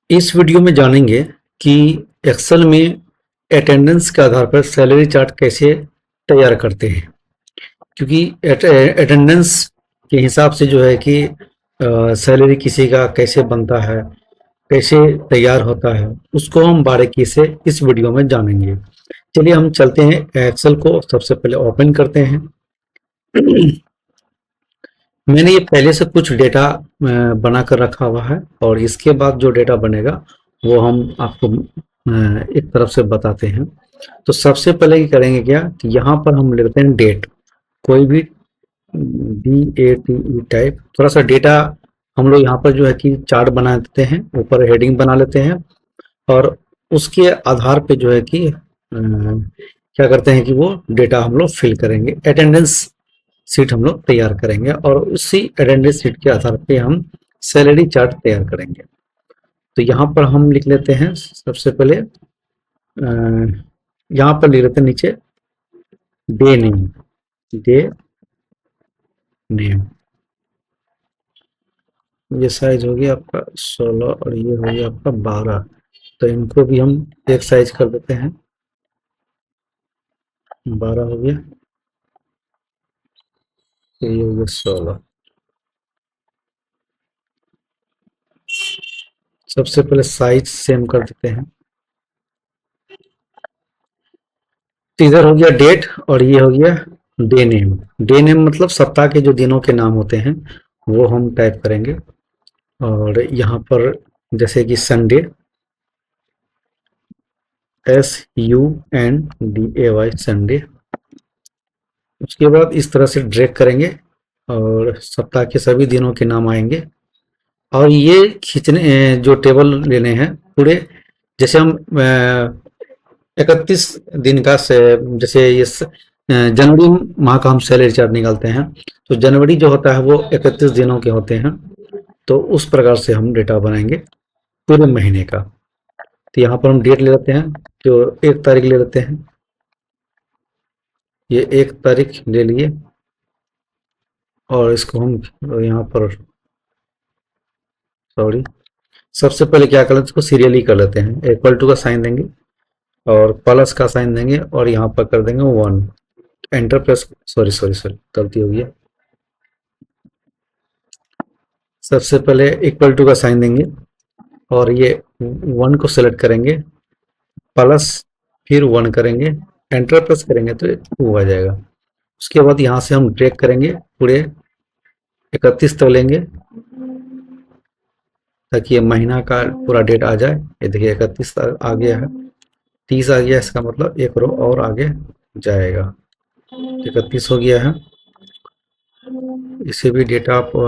इस वीडियो में जानेंगे कि एक्सेल में अटेंडेंस के आधार पर सैलरी चार्ट कैसे तैयार करते हैं। क्योंकि अटेंडेंस के हिसाब से जो है कि सैलरी किसी का कैसे बनता है, कैसे तैयार होता है, उसको हम बारीकी से इस वीडियो में जानेंगे। चलिए हम चलते हैं, एक्सेल को सबसे पहले ओपन करते हैं। मैंने ये पहले से कुछ डेटा बना कर रखा हुआ है और इसके बाद जो डेटा बनेगा वो हम आपको एक तरफ से बताते हैं। तो सबसे पहले ये करेंगे क्या कि यहाँ पर हम लिखते हैं डेट, कोई भी DATE टाइप, थोड़ा सा डेटा हम लोग यहाँ पर जो है कि चार्ट बना देते हैं, ऊपर हेडिंग बना लेते हैं और उसके आधार पे जो है कि क्या करते हैं कि वो डेटा हम लोग फिल करेंगे, अटेंडेंस सीट हम लोग तैयार करेंगे और उसी अटेंडेंस सीट के आधार पे हम सैलरी चार्ट तैयार करेंगे। तो यहाँ पर हम लिख लेते हैं सबसे पहले, यहाँ पर लिख लेते हैं नीचे डे नेम, डे नेम। ये साइज हो गया आपका 16 और ये हो गया आपका 12। तो इनको भी हम एक साइज कर देते हैं, 12 हो गया, तो ये हो गया 16। सबसे पहले साइज सेम कर देते हैं। तो इधर हो गया डेट और ये हो गया डे नेम। डे नेम मतलब सप्ताह के जो दिनों के नाम होते हैं वो हम टाइप करेंगे। और यहाँ पर जैसे कि संडे, SUNDAY, संडे। उसके बाद इस तरह से ड्रैग करेंगे और सप्ताह के सभी दिनों के नाम आएंगे। और ये खींचने जो टेबल लेने हैं पूरे, जैसे हम 31 दिन का से, जैसे ये जनवरी माह का हम सैलरी चार्ट निकालते हैं, तो जनवरी जो होता है वो 31 दिनों के होते हैं। तो उस प्रकार से हम डेटा बनाएंगे पूरे महीने का। तो यहाँ पर हम डेट ले लेते हैं, तो 1 तारीख ले लेते हैं, ये 1 तारीख ले लिए और इसको हम यहाँ पर, सॉरी, सबसे पहले क्या कर लेते हैं, इसको सीरियली कर लेते हैं। इक्वल टू का साइन देंगे और प्लस का साइन देंगे और यहाँ पर कर देंगे 1, enter press, sorry sorry sorry गलती हो गया। सबसे पहले इक्वल टू का साइन देंगे और ये 1 को सेलेक्ट करेंगे, प्लस फिर 1 करेंगे, एंटर प्रेस करेंगे तो 2 आ जाएगा। उसके बाद यहाँ से हम ड्रैग करेंगे पूरे 31 तक लेंगे ताकि ये महीना का पूरा डेट आ जाए। ये देखिए 31 आ गया है, 30 आ गया, इसका मतलब एक रो और आगे जाएगा। 31 हो गया है। इसे भी डेटा को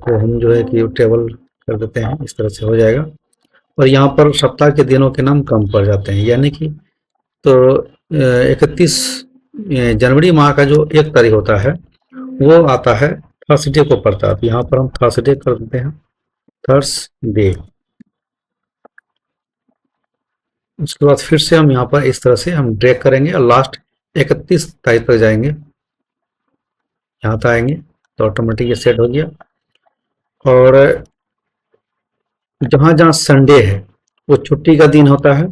हम जो है कि टेबल कर देते हैं, इस तरह से हो जाएगा। और यहाँ पर सप्ताह के दिनों के नाम कम पड़ जाते हैं, यानी कि तो 31 जनवरी माह का जो 1 तारीख होता है वो आता है थर्सडे को पड़ता है। तो यहाँ पर हम थर्सडे कर देते हैं, थर्सडे। उसके बाद फिर से हम यहाँ पर इस तरह से हम ड्रैग करेंगे और लास्ट 31 तारीख तक जाएंगे, यहाँ तक आएंगे तो ऑटोमेटिक ये सेट हो गया। और जहाँ जहाँ संडे है वो छुट्टी का दिन होता है,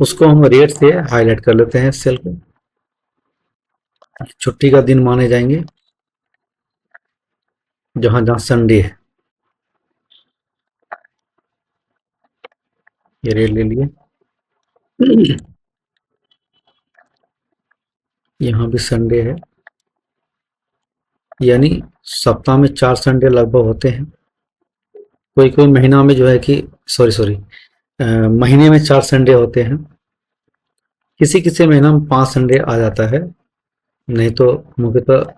उसको हम रेड से हाईलाइट कर लेते हैं सेल को, छुट्टी का दिन माने जाएंगे जहाँ जहाँ संडे है। ये रेड ले लिए, यहाँ भी संडे है, यानी सप्ताह में 4 संडे लगभग होते हैं। कोई कोई महीना में जो है कि, सॉरी सॉरी, महीने में 4 संडे होते हैं। किसी किसी महीना में 5 संडे आ जाता है, नहीं तो मुख्यतः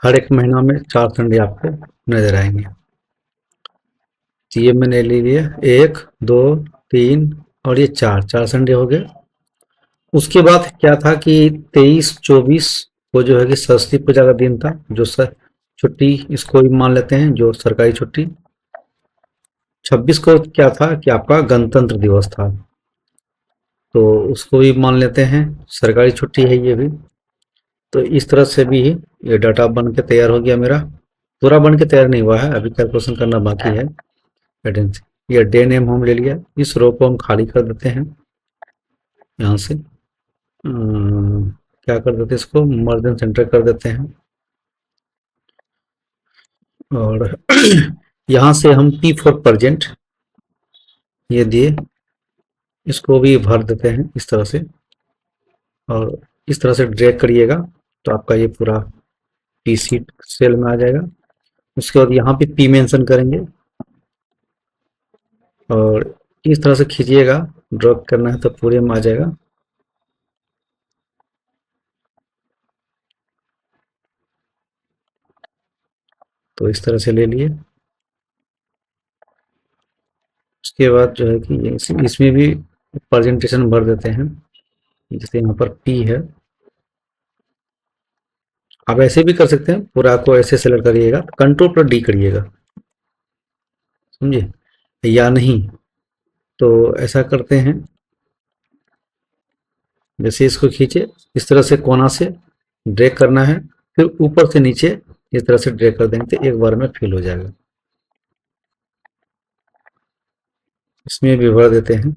हर एक महीना में 4 संडे आपको नजर आएंगे। तो ये मैंने ले लिया 1 2 3 और ये 4 संडे हो गए। उसके बाद क्या था कि 23-24 को जो है कि सरस्वती पूजा का दिन था, जो सर छुट्टी इसको भी मान लेते हैं, जो सरकारी छुट्टी। 26 को क्या था कि आपका गणतंत्र दिवस था, तो उसको भी मान लेते हैं, सरकारी छुट्टी है ये भी। तो इस तरह से भी ये डाटा बन के तैयार हो गया मेरा। पूरा बन के तैयार नहीं हुआ है, अभी कैलकुलेशन करना बाकी है एटेंडेंस। या डे नेम हम ले लिया। इस रो को हम खाली कर देते हैं यहाँ से। क्या कर देते हैं, इसको मर्ज एंड सेंटर कर देते हैं और यहाँ से हम P फॉर प्रजेंट ये दिए, इसको भी भर देते हैं इस तरह से और इस तरह से ड्रैग करिएगा तो आपका ये पूरा पी सीट सेल में आ जाएगा। उसके बाद यहाँ पे P मेंशन करेंगे और इस तरह से खींचिएगा, ड्रॉप करना है तो पूरे में आ जाएगा। तो इस तरह से ले लिए। उसके बाद जो है कि इसमें भी प्रेजेंटेशन भर देते हैं, जैसे यहाँ पर P है। आप ऐसे भी कर सकते हैं, पूरा को ऐसे सेलेक्ट करिएगा, कंट्रोल पर डी करिएगा, समझे, या नहीं तो ऐसा करते हैं, जैसे इसको खींचे इस तरह से कोना से ड्रैग करना है, फिर ऊपर से नीचे इस तरह से ड्रैग कर देंगे तो एक बार में फिल हो जाएगा। इसमें भी भर देते हैं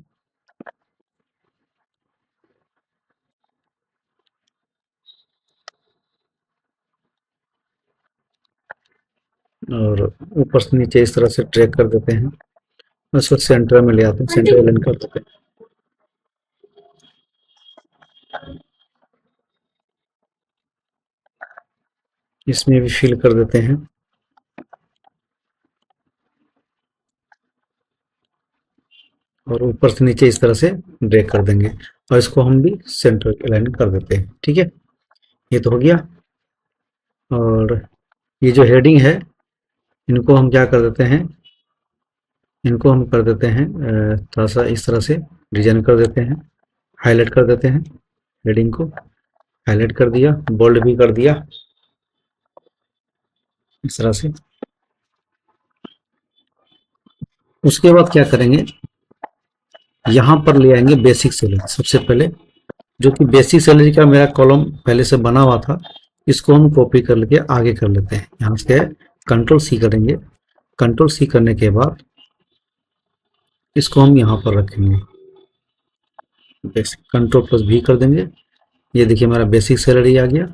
और ऊपर से नीचे इस तरह से ड्रैग कर देते हैं। उसको सेंटर में ले आते हैं, सेंटर अलाइन कर देते हैं। इसमें भी फिल कर देते हैं और ऊपर से नीचे इस तरह से ड्रैग कर देंगे और इसको हम भी सेंटर अलाइन कर देते हैं। ठीक है, ये तो हो गया। और ये जो हेडिंग है इनको हम क्या कर देते हैं, इनको हम कर देते हैं थोड़ा सा इस तरह से डिजाइन कर देते हैं, हाईलाइट कर देते हैं। हेडिंग को हाईलाइट कर दिया, बोल्ड भी कर दिया इस तरह से। उसके बाद क्या करेंगे, यहाँ पर ले आएंगे बेसिक सैलरी। सबसे पहले जो कि बेसिक सैलरी का मेरा कॉलम पहले से बना हुआ था, इसको हम कॉपी कर लेके आगे कर लेते हैं। यहाँ से कंट्रोल सी करेंगे, कंट्रोल सी करने के बाद इसको हम यहाँ पर रखेंगे, बेसिक कंट्रोल प्लस भी कर देंगे। ये देखिए मेरा बेसिक सैलरी आ गया।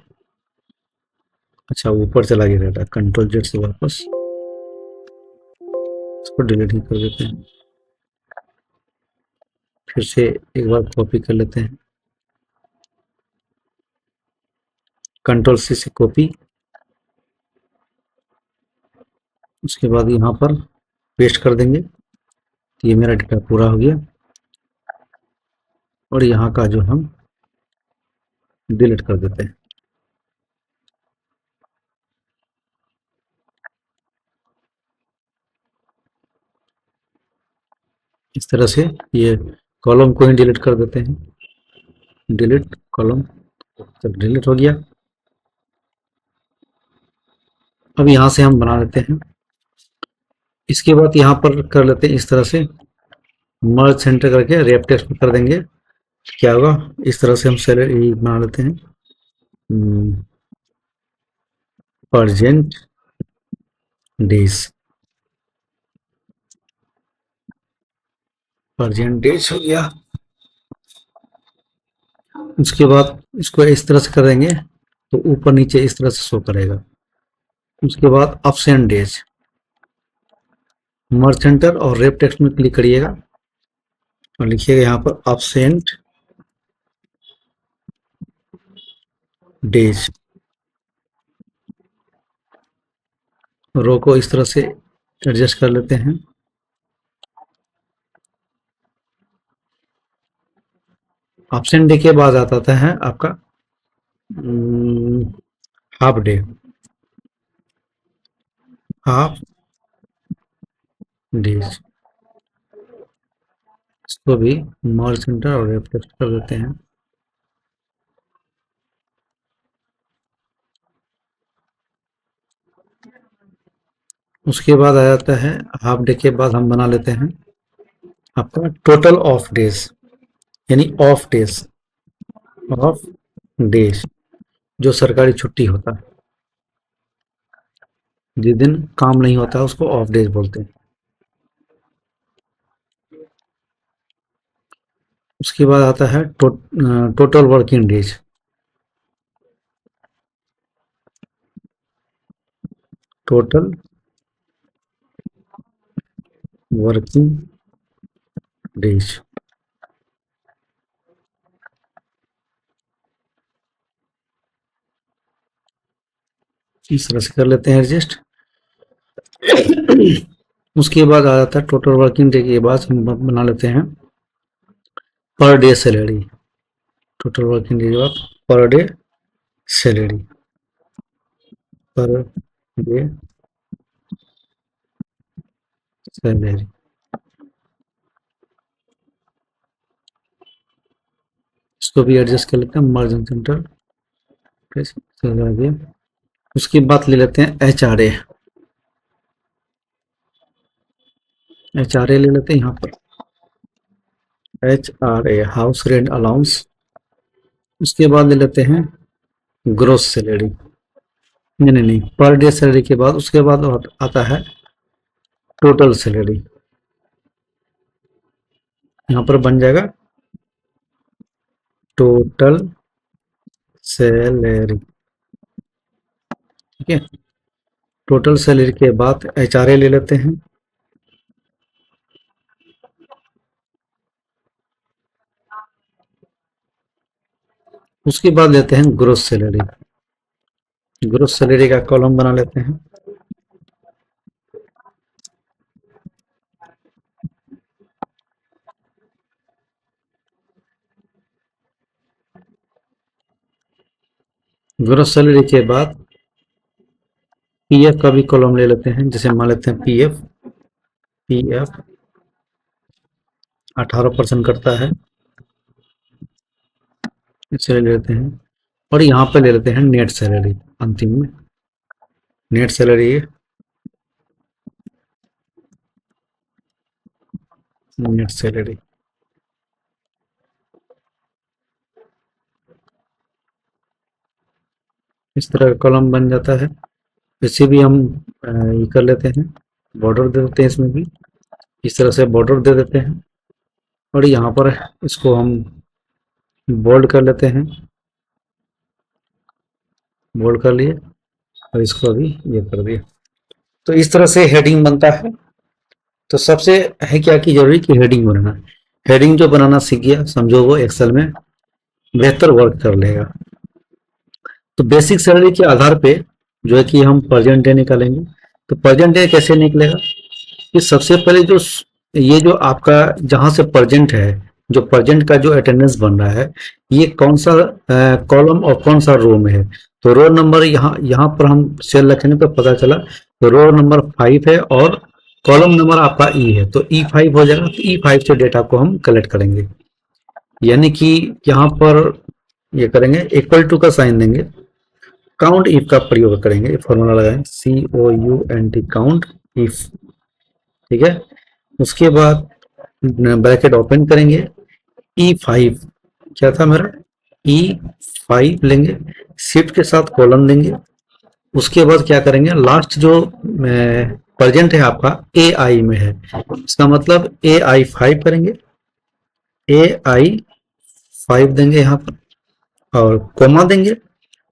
अच्छा ऊपर चला गया डाटा, कंट्रोल जेड से वापस इसको डिलीट ही कर देते हैं। फिर से एक बार कॉपी कर लेते हैं, कंट्रोल सी से कॉपी, उसके बाद यहाँ पर पेस्ट कर देंगे। तो ये मेरा डेटा पूरा हो गया और यहाँ का जो हम डिलीट कर देते हैं। इस तरह से ये कॉलम को ही डिलीट कर देते हैं, डिलीट कॉलम, तो डिलीट हो गया। अब यहाँ से हम बना लेते हैं। इसके बाद यहाँ पर कर लेते हैं इस तरह से मर्ज सेंटर करके रेप टेक्स्ट कर देंगे। क्या होगा, इस तरह से हम सैलरी बना लेते हैं, परजेंट डेज, परजेंट डेज हो गया। उसके बाद इसको इस तरह से कर देंगे तो ऊपर नीचे इस तरह से शो करेगा। उसके बाद अब्सेंट डेज, मर्ज सेंटर और रेप टेक्स्ट में क्लिक करिएगा और लिखिएगा यहाँ पर अब्सेंट डेज। रो को इस तरह से एडजस्ट कर लेते हैं। ऑप्शन डे के बाद आता है आपका हाफ डे, हाफ डेज। इसको भी मर्ज सेंटर और रेप टेक्स्ट कर देते हैं। उसके बाद आ जाता है हाफ डे के बाद हम बना लेते हैं आपका टोटल ऑफ डेज, यानी ऑफ डेज, ऑफ डेज जो सरकारी छुट्टी होता है, जिस दिन काम नहीं होता उसको ऑफ डेज बोलते हैं। उसके बाद आता है total working days. Total working days. इस तरह से कर लेते हैं एडजस्ट। उसके बाद आ जाता है टोटल वर्किंग डे के बाद हम बना लेते हैं per day salary. Total working day के बाद per day salary. Per day salary. इसको भी एडजस्ट कर लेते हैं मार्जिन सेंटर। उसके बाद ले लेते हैं HRA। HRA ले लेते हैं यहाँ पर HRA हाउस रेंट अलाउंस। उसके बाद ले लेते हैं ग्रोस सैलरी। नहीं, पर डे सैलरी के बाद उसके बाद आता है टोटल सैलरी। यहाँ पर बन जाएगा टोटल सैलरी। ठीक है। टोटल सैलरी के बाद HRA ले लेते हैं। उसके बाद लेते हैं ग्रोस सैलरी। ग्रोस सैलरी का कॉलम बना लेते हैं। ग्रोस सैलरी के बाद पीएफ का भी कॉलम ले लेते हैं। जैसे मान लेते हैं पीएफ 18% कटता है, इसे ले लेते हैं। और यहाँ पे ले लेते हैं नेट सैलरी अंतिम में। नेट सैलरी है नेट सैलरी। इस तरह का कॉलम बन जाता है। इसे भी हम ये कर लेते हैं, बॉर्डर दे देते हैं इसमें भी। इस तरह से बॉर्डर दे देते हैं और यहाँ पर इसको हम बोल्ड कर लेते हैं। बोल्ड कर लिए और इसको अभी ये कर दिया। तो इस तरह से हेडिंग बनता है। तो सबसे है क्या कि जरूरी कि हेडिंग बनाना। हेडिंग जो बनाना सीख गया समझो वो एक्सेल में बेहतर वर्क कर लेगा। तो बेसिक सैलरी के आधार पे जो है कि हम प्रेजेंट डे निकालेंगे। तो प्रेजेंट डे कैसे निकलेगा कि सबसे पहले जो ये जो आपका जहां से प्रेजेंट है, जो प्रेजेंट का जो अटेंडेंस बन रहा है, ये कौन सा कॉलम और कौन सा रो में है। तो रो नंबर यहाँ पर हम सेल रखेंगे तो पता चला तो रो नंबर 5 है और कॉलम नंबर आपका ई है, तो E5 हो जाएगा। तो E5 से डेटा को हम कलेक्ट करेंगे। यानी कि यहाँ पर ये करेंगे इक्वल टू का साइन देंगे, काउंट इफ का प्रयोग करेंगे। फॉर्मूला लगाएं COUNT काउंट इफ। ठीक है। उसके बाद ब्रैकेट ओपन करेंगे। E5 क्या था मेरा, E5 लेंगे, शिफ्ट के साथ कॉलम देंगे। उसके बाद क्या करेंगे, लास्ट जो प्रेजेंट है आपका AI में है, इसका मतलब AI5 करेंगे। AI5 देंगे यहाँ पर और कोमा देंगे।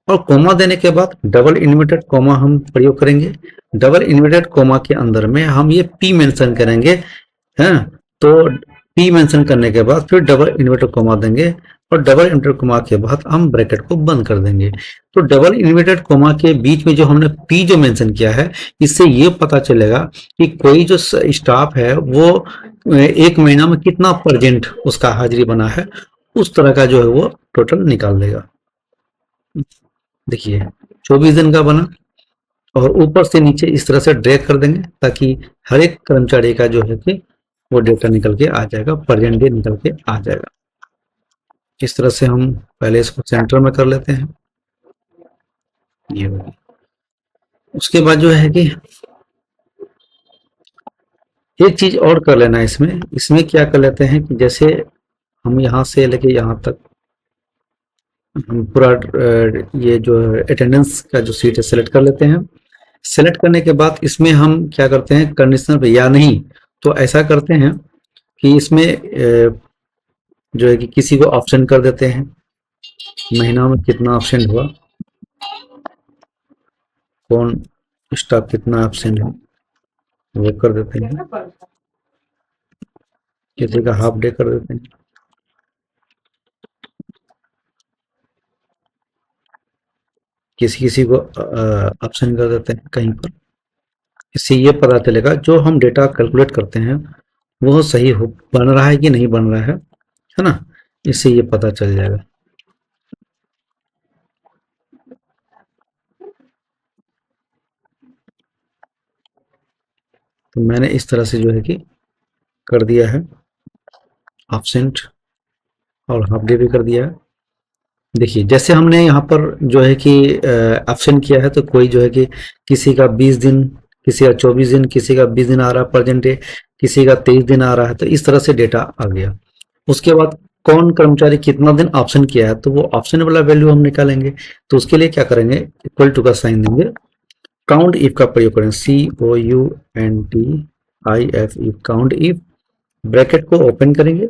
और कोमा देने के बाद डबल इन्वर्टेड कोमा हम प्रयोग करेंगे। डबल इन्वर्टेड कोमा के अंदर में हम ये P मेंशन करेंगे, हैं। तो P मेंशन करने के बाद फिर डबल इन्वर्टेड कोमा देंगे और डबल इन्वर्टेड कोमा के बाद हम ब्रैकेट को बंद कर देंगे। तो डबल इन्वर्टेड कोमा के बीच में जो हमने P जो मेंशन किया है, इससे ये पता चलेगा कि कोई जो स्टाफ है वो एक महीना में कितना प्रेजेंट उसका हाजिरी बना है, उस तरह का जो है वो टोटल निकाल देगा। देखिए 24 दिन का बना और ऊपर से नीचे इस तरह से ड्रैग कर देंगे ताकि हर एक कर्मचारी का जो है कि वो डेटा निकल के आ जाएगा, प्रेजेंट डे निकल के आ जाएगा। इस तरह से हम पहले इसको सेंटर में कर लेते हैं। ये उसके बाद जो है कि एक चीज और कर लेना है इसमें। इसमें क्या कर लेते हैं कि जैसे हम यहाँ से लेके यहाँ तक हम पूरा ये जो अटेंडेंस का जो सीट है सेलेक्ट कर लेते हैं। सेलेक्ट करने के बाद इसमें हम क्या करते हैं, कंडीशनल पे या नहीं, तो ऐसा करते हैं कि इसमें जो है कि किसी को ऑप्शन कर देते हैं, महीना में कितना ऑप्शन हुआ, कौन स्टॉक कितना ऑप्शन है वो कर देते हैं, किसी का हाफ डे कर देते हैं, किसी किसी को ऑप्शन कर देते हैं कहीं पर। इससे ये पता चलेगा जो हम डेटा कैलकुलेट करते हैं वो सही हो बन रहा है कि नहीं बन रहा है ना। इससे ये पता चल जाएगा। तो मैंने इस तरह से जो है कि कर दिया है, ऑब्सेंट और हाफ डे भी कर दिया है। देखिए जैसे हमने यहाँ पर जो है कि ऑप्शन किया है, तो कोई जो है कि किसी का 20 दिन, किसी का 24 दिन, किसी का 20 दिन आ रहा है प्रेजेंट डे, किसी का 23 दिन आ रहा है, तो इस तरह से डेटा आ गया। उसके बाद कौन कर्मचारी कितना दिन ऑप्शन किया है, तो वो ऑप्शन वाला वैल्यू हम निकालेंगे। तो उसके लिए क्या करेंगे, इक्वल टू का साइन देंगे, काउंट इफ का प्रयोग करें, COUNT IF, count if, bracket को ओपन करेंगे,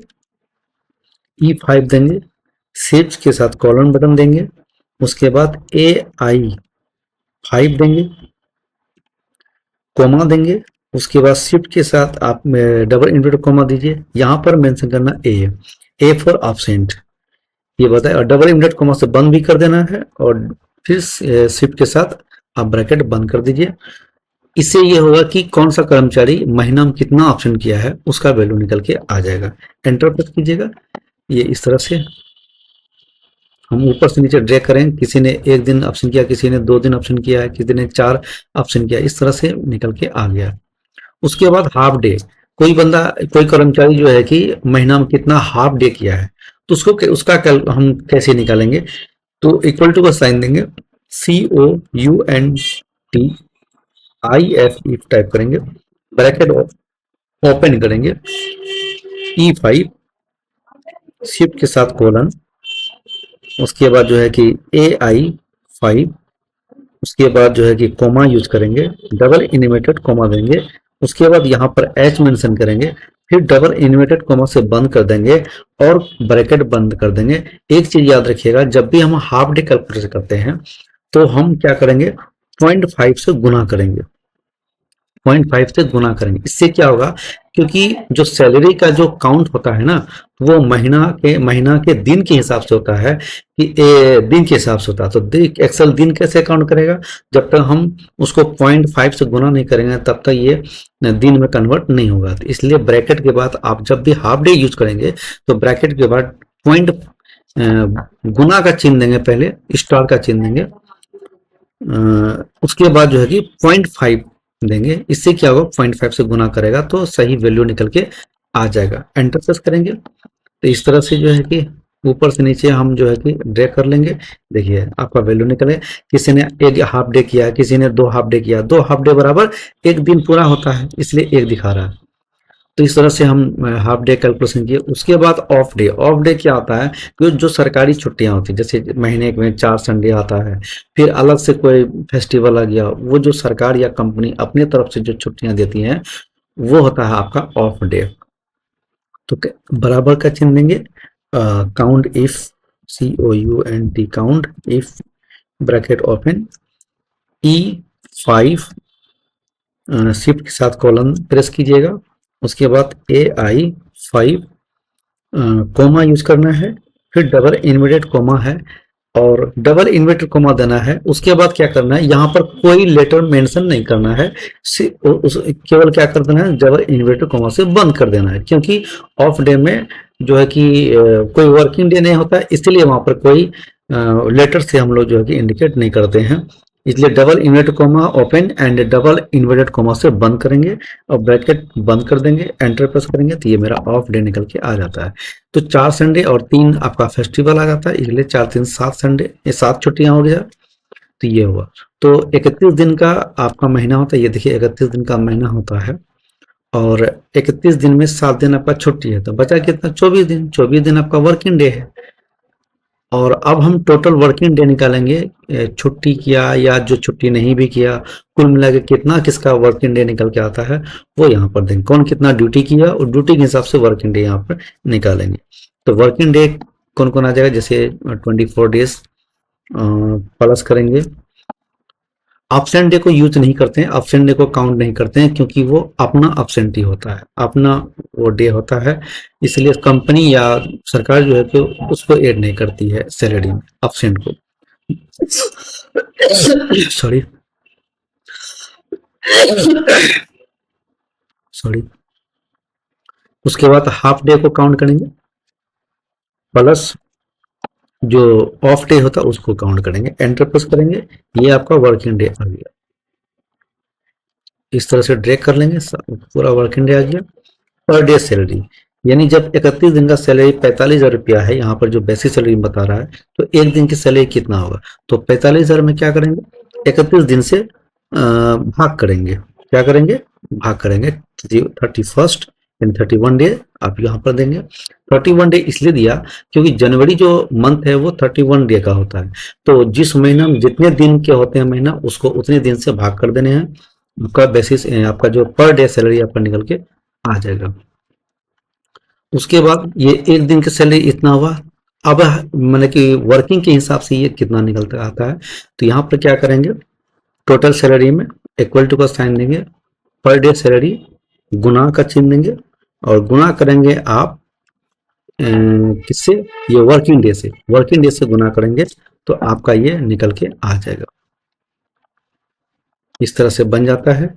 E5 देंगे, शिफ्ट के साथ कॉलन बटन देंगे, उसके बाद AI5 देंगे, कोमा देंगे, उसके बाद शिफ्ट के साथ आप डबल इन्वर्टेड कोमा दीजिए, यहां पर मेंशन करना ए फॉर ऑब्सेंट, ये बताए, और डबल इन्वर्टेड कोमा से बंद भी कर देना है, और फिर शिफ्ट के साथ आप ब्रैकेट बंद कर दीजिए। इससे ये होगा कि कौन सा कर्मचारी महीना में कितना ऑप्शन किया है उसका वैल्यू निकल के आ जाएगा। एंटर प्रेस कीजिएगा। ये इस तरह से हम ऊपर से नीचे ड्रैग करें, किसी ने 1 दिन ऑप्शन किया, किसी ने 2 दिन ऑप्शन किया है, किसी ने 4 ऑप्शन किया, इस तरह से निकल के आ गया। उसके बाद हाफ डे, कोई बंदा, कोई कर्मचारी जो है कि महीना में कितना हाफ डे किया है, तो उसको उसका हम कैसे निकालेंगे, तो इक्वल टू का साइन देंगे, COUNT IF टाइप करेंगे, ब्रैकेट ओपन करेंगे, E5 शिफ्ट के साथ कोलन, उसके बाद जो है कि AI5, उसके बाद जो है कि कोमा यूज करेंगे, डबल इनिमेटेड कोमा देंगे, उसके बाद यहाँ पर H मेंशन करेंगे, फिर डबल इन्वर्टेड कोमा से बंद कर देंगे और ब्रैकेट बंद कर देंगे। एक चीज याद रखिएगा, जब भी हम हाफ डे कैलकुलेट करते हैं तो हम क्या करेंगे, 0.5 से गुना करेंगे, 0.5 से गुना करेंगे। इससे क्या होगा, क्योंकि जो सैलरी का जो काउंट होता है ना, वो महीना के दिन के हिसाब से होता है, कि दिन के हिसाब से होता है। तो एक्सेल दिन कैसे काउंट करेगा, जब तक हम उसको 0.5 से गुना नहीं करेंगे तब तक ये दिन में कन्वर्ट नहीं होगा। तो इसलिए ब्रैकेट के बाद आप जब भी हाफ डे यूज करेंगे तो ब्रैकेट के बाद पॉइंट गुना का चिन्ह देंगे, पहले स्टार का चिन्ह देंगे, उसके बाद जो है कि 0.5 देंगे। इससे क्या होगा, 0.5 से गुना करेगा तो सही वैल्यू निकल के आ जाएगा। एंटर प्रेस करेंगे तो इस तरह से जो है कि ऊपर से नीचे हम जो है कि ड्रैग कर लेंगे। देखिए आपका वैल्यू निकले, किसी ने 1 हाफ डे किया, किसी ने 2 हाफ डे किया, 2 हाफ डे बराबर 1 दिन पूरा होता है, इसलिए 1 दिखा रहा है। तो इस तरह से हम हाफ डे कैलकुलेशन किए। उसके बाद ऑफ डे, ऑफ डे क्या होता है कि जो सरकारी छुट्टियां होती है, जैसे महीने में 4 संडे आता है, फिर अलग से कोई फेस्टिवल आ गया, वो जो सरकार या कंपनी अपनी तरफ से जो छुट्टियां देती हैं वो होता है आपका ऑफ डे। तो बराबर का चिन्ह देंगे, count if, COUNT count if, bracket open, E5 shift के साथ कॉलन प्रेस कीजिएगा, उसके बाद AI5 कोमा यूज करना है, फिर डबल इन्वर्टेड कोमा है और डबल इन्वर्टेड कोमा देना है। उसके बाद क्या करना है, यहाँ पर कोई लेटर मेंशन नहीं करना है, केवल क्या कर देना है, डबल इन्वर्टेड कोमा से बंद कर देना है, क्योंकि ऑफ डे में जो है कि कोई वर्किंग डे नहीं होता है, इसलिए वहां पर कोई लेटर से हम लोग जो है कि इंडिकेट नहीं करते हैं। इसलिए double inverted coma open and double inverted coma से बंद करेंगे और ब्रैकेट बंद कर देंगे, एंटर प्रेस करेंगे, तो ये मेरा ऑफ डे निकल के आ जाता है। तो 4 संडे और 3 आपका फेस्टिवल आ जाता है, इसलिए 4 3 7 संडे, ये 7 छुट्टियां हो गया। तो ये हुआ, तो 31 दिन का आपका महीना होता है। ये देखिए 31 दिन का महीना होता है और 31 दिन में 7 दिन आपका छुट्टी है, तो बचा कितना, 24 दिन। 24 दिन आपका वर्किंग डे है। और अब हम टोटल वर्किंग डे निकालेंगे, छुट्टी किया या जो छुट्टी नहीं भी किया, कुल मिला के कितना किसका वर्किंग डे निकल के आता है वो यहाँ पर देंगे, कौन कितना ड्यूटी किया और ड्यूटी के हिसाब से वर्किंग डे यहाँ पर निकालेंगे। तो वर्किंग डे कौन कौन आ जाएगा, जैसे 24 डेज प्लस करेंगे। एब्सेंट डे को यूज नहीं करते हैं, एब्सेंट डे को काउंट नहीं करते हैं, क्योंकि वो अपना एब्सेंट ही होता है, अपना वो डे होता है, इसलिए कंपनी या सरकार जो है कि उसको ऐड नहीं करती है सैलरी में एब्सेंट को। Sorry sorry. उसके बाद हाफ डे को काउंट करेंगे, प्लस जो ऑफ डे होता है उसको काउंट करेंगे, एंटर प्रेस करेंगे, ये आपका वर्किंग डे आ गया। इस तरह से ड्रैग कर लेंगे, पूरा वर्किंग डे आ गया। पर डे सैलरी, यानी जब 31 दिन का सैलरी 45,000 रुपया है, यहाँ पर जो बेसिक सैलरी बता रहा है, तो एक दिन की सैलरी कितना होगा, तो 45,000 में क्या करेंगे, 31 दिन से भाग करेंगे, क्या करेंगे, भाग करेंगे 31st यानी 31 डे आप यहाँ पर देंगे। 31 डे इसलिए दिया क्योंकि जनवरी जो मंथ है वो 31 डे का होता है, तो जिस महीना में जितने दिन के होते हैं महीना, उसको उतने दिन से भाग कर देने हैं, आपका बेसिस आपका जो पर डे सैलरी आपका निकल के आ जाएगा। उसके बाद ये एक दिन की सैलरी इतना हुआ, अब मतलब कि वर्किंग के हिसाब से ये कितना निकलता आता है, तो यहाँ पर क्या करेंगे, टोटल सैलरी में इक्वल टू का साइन देंगे, पर डे सैलरी गुना का चिन्ह देंगे, और गुना करेंगे आप किससे, ये वर्किंग डे से गुना करेंगे, तो आपका ये निकल के आ जाएगा। इस तरह से बन जाता है।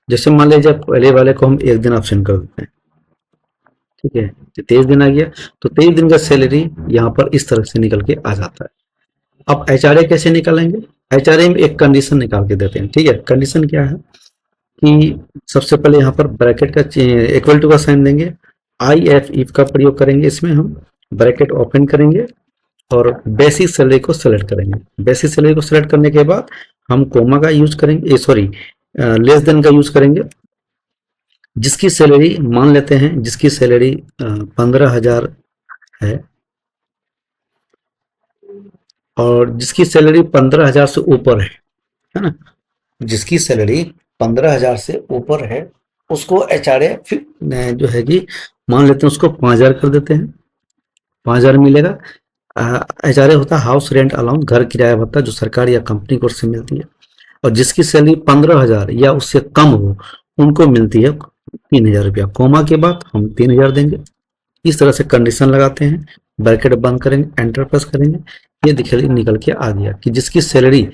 जैसे मान लीजिए पहले वाले को हम एक दिन ऑप्शन कर देते हैं, ठीक है, तो 23 दिन आ गया, तो 23 दिन का सैलरी यहाँ पर इस तरह से निकल के आ जाता है। अब एचआरए कैसे निकालेंगे, एचआरए में एक कंडीशन निकाल के देते हैं, ठीक है। कंडीशन क्या है कि सबसे पहले यहाँ पर ब्रैकेट का इक्वल टू का साइन देंगे, आई एफ इफ का प्रयोग करेंगे, इसमें हम ब्रैकेट ओपन करेंगे और बेसिक सैलरी को सेलेक्ट करेंगे। बेसिक सैलरी को सेलेक्ट करने के बाद हम कोमा का यूज करेंगे, सॉरी लेस देन का यूज करेंगे। जिसकी सैलरी मान लेते हैं, जिसकी सैलरी 15,000 है और जिसकी सैलरी 15,000 से ऊपर है ना, जिसकी सैलरी 15,000 से ऊपर है उसको एचआरए फिर जो है कि मान लेते हैं उसको 5,000 कर देते हैं, 5,000 मिलेगा। एचआरए होता है हाउस रेंट अलाउंस, घर किराया भत्ता जो सरकार या कंपनी को से मिलती है, और जिसकी सैलरी 15,000 या उससे कम हो उनको मिलती है 3,000 रुपया, कोमा के बाद हम 3,000 देंगे। इस तरह से कंडीशन लगाते हैं, ब्रैकेट बंद करेंगे, एंटर प्रेस करेंगे, ये दिखिए निकल के आ गया कि जिसकी सैलरी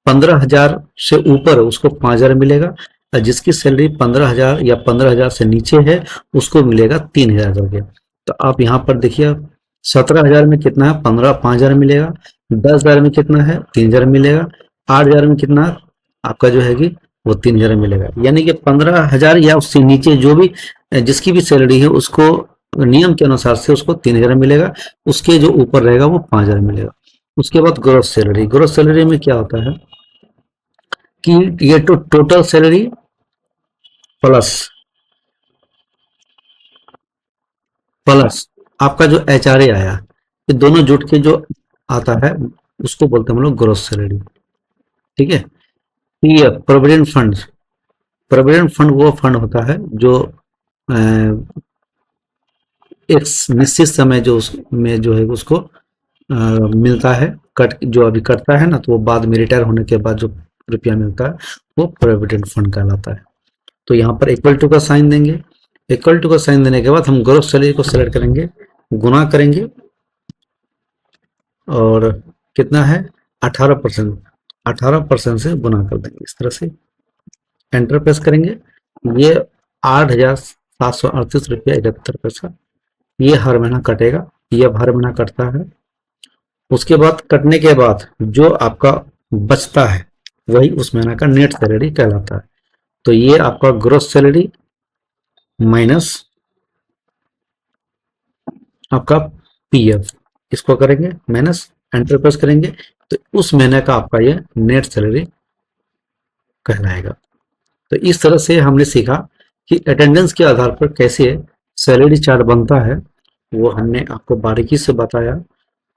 15,000 से ऊपर है उसको 5,000 मिलेगा, और जिसकी सैलरी 15,000 या 15,000 से नीचे है उसको मिलेगा 3,000 करके। तो आप यहाँ पर देखिए 17,000 में कितना है, 5,000 मिलेगा, 10,000 में कितना है, 3,000 मिलेगा, 8,000 में कितना आपका जो है कि वो 3,000 मिलेगा। यानी कि 15,000 या उससे नीचे जो भी जिसकी भी सैलरी है उसको नियम के अनुसार से उसको 3,000 मिलेगा, उसके जो ऊपर रहेगा वो 5,000 मिलेगा। उसके बाद ग्रोस सैलरी, ग्रोस सैलरी में क्या होता है कि ये तो टोटल सैलरी प्लस प्लस आपका जो एचआरए आया, ये दोनों जुट के जो आता है उसको बोलते हैं हम लोग ग्रोस सैलरी, ठीक है। PF provident fund, provident fund वो फंड होता है जो एक निश्चित समय जो उसमें जो है उसको मिलता है, कट जो अभी कटता है ना, तो वो बाद में रिटायर होने के बाद जो रुपया मिलता है वो प्रोविडेंट फंड कहलाता है। तो यहाँ पर इक्वल टू का साइन देंगे, इक्वल टू का साइन देने के बाद हम ग्रोस सैलरी को सेलेक्ट करेंगे, गुना करेंगे, और कितना है 18%, 18% से गुना कर देंगे इस तरह से, एंटर प्रेस करेंगे। ये 8,738 रुपया 71 पैसा ये हर महीना कटेगा, ये अब हर महीना कटता है। उसके बाद कटने के बाद जो आपका बचता है वही उस महीना का नेट सैलरी कहलाता है। तो ये आपका ग्रोस सैलरी माइनस आपका पीएफ, इसको करेंगे माइनस, एंटर प्रेस करेंगे, तो उस महीने का आपका ये नेट सैलरी कहलाएगा। तो इस तरह से हमने सीखा कि अटेंडेंस के आधार पर कैसे सैलरी चार्ट बनता है, वो हमने आपको बारीकी से बताया।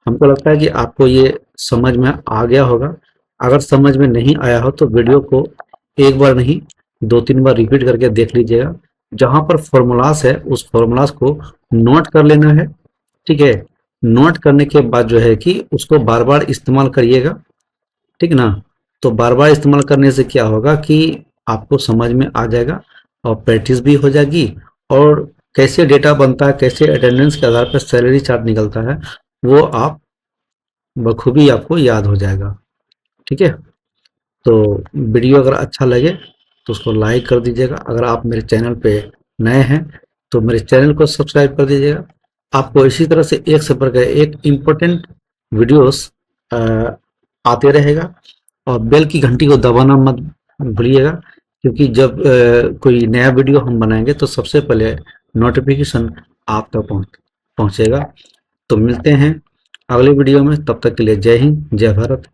हमको लगता है कि आपको ये समझ में आ गया होगा। अगर समझ में नहीं आया हो तो वीडियो को एक बार नहीं 2-3 बार रिपीट करके देख लीजिएगा। जहाँ पर फॉर्मूलाज है उस फॉर्मूलाज को नोट कर लेना है, ठीक है। नोट करने के बाद जो है कि उसको बार बार इस्तेमाल करिएगा, ठीक ना। तो बार बार इस्तेमाल करने से क्या होगा कि आपको समझ में आ जाएगा और प्रैक्टिस भी हो जाएगी। और कैसे डेटा बनता है, कैसे अटेंडेंस के आधार पर सैलरी चार्ट निकलता है, वो आप बखूबी आपको याद हो जाएगा, ठीक है। तो वीडियो अगर अच्छा लगे तो उसको लाइक कर दीजिएगा। अगर आप मेरे चैनल पे नए हैं तो मेरे चैनल को सब्सक्राइब कर दीजिएगा। आपको इसी तरह से एक से बढ़कर एक इम्पोर्टेंट वीडियोस आते रहेगा। और बेल की घंटी को दबाना मत भूलिएगा, क्योंकि जब कोई नया वीडियो हम बनाएंगे तो सबसे पहले नोटिफिकेशन आप तक पहुंचेगा। तो मिलते हैं अगले वीडियो में, तब तक के लिए जय हिंद, जय भारत।